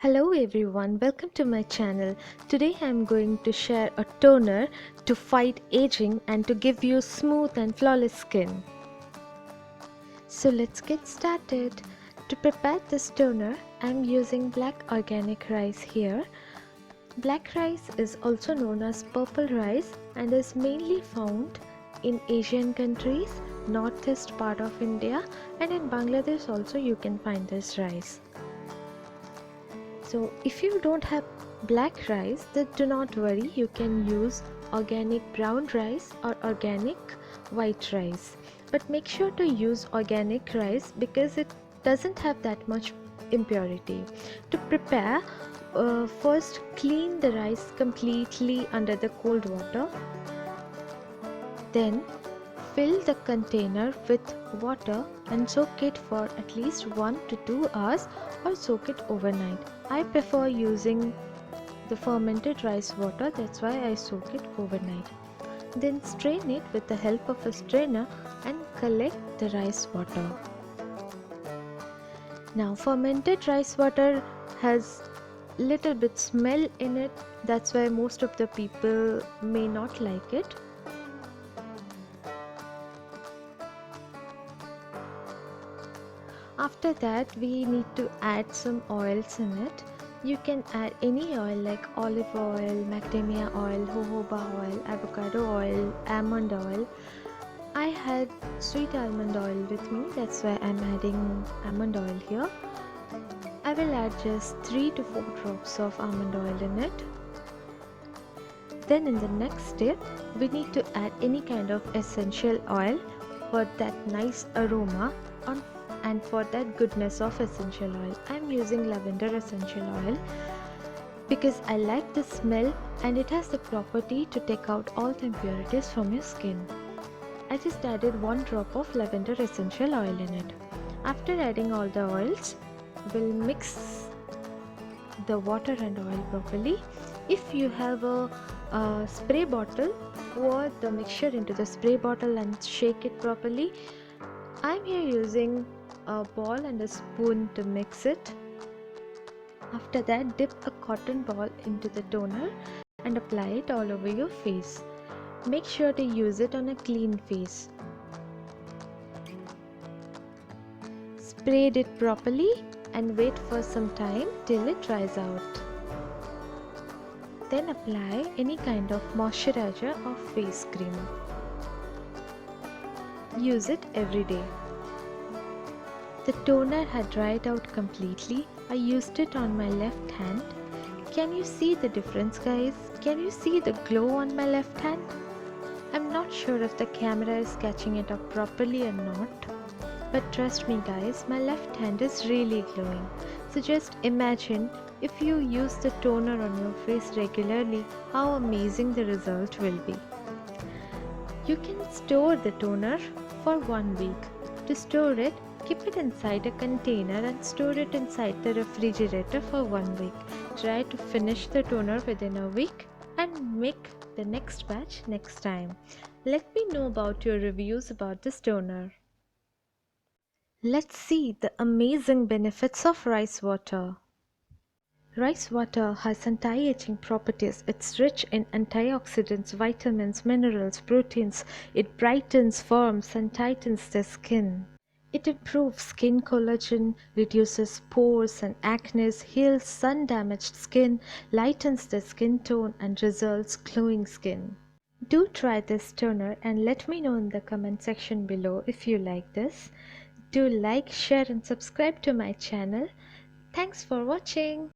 Hello everyone, welcome to my channel. Today I am going to share a toner to fight aging and to give you smooth and flawless skin. So let's get started. To prepare this toner, I am using black organic rice here. Black rice is also known as purple rice and is mainly found in Asian countries, northeast part of India, and in Bangladesh also you can find this rice. So if you don't have black rice, then do not worry, you can use organic brown rice or organic white rice. But make sure to use organic rice because it doesn't have that much impurity. To prepare, first clean the rice completely under the cold water. Then fill the container with water and soak it for at least 1 to 2 hours or soak it overnight. I prefer using the fermented rice water, that's why I soak it overnight. Then strain it with the help of a strainer and collect the rice water. Now fermented rice water has little bit smell in it, that's why most of the people may not like it. After that, we need to add some oils in it. You can add any oil like olive oil, macadamia oil, jojoba oil, avocado oil, almond oil. I had sweet almond oil with me, that's why I'm adding almond oil here. I will add just 3 to 4 drops of almond oil in it. Then in the next step, we need to add any kind of essential oil for that nice aroma and for that goodness of essential oil. I am using lavender essential oil because I like the smell and it has the property to take out all the impurities from your skin. I just added 1 drop of lavender essential oil in it. After adding all the oils, we'll mix the water and oil properly. If you have a spray bottle, pour the mixture into the spray bottle and shake it properly. I'm here using a ball and a spoon to mix it. After that, dip a cotton ball into the toner and apply it all over your face. Make sure to use it on a clean face. Sprayed it properly and wait for some time till it dries out. Then apply any kind of moisturizer or face cream. Use it every day. The toner had dried out completely. I used it on my left hand. Can you see the difference, guys? Can you see the glow on my left hand? I'm not sure if the camera is catching it up properly or not. But trust me guys, my left hand is really glowing. So just imagine if you use the toner on your face regularly, how amazing the result will be. You can store the toner for 1 week. To store it, keep it inside a container and store it inside the refrigerator for 1 week. Try to finish the toner within a week and make the next batch next time. Let me know about your reviews about this toner. Let's see the amazing benefits of rice water. Rice water has anti-aging properties. It's rich in antioxidants, vitamins, minerals, proteins. It brightens, firms and tightens the skin. It improves skin collagen, reduces pores and acne, heals sun-damaged skin, lightens the skin tone and results glowing skin. Do try this toner and let me know in the comment section below if you like this. Do like, share and subscribe to my channel. Thanks for watching.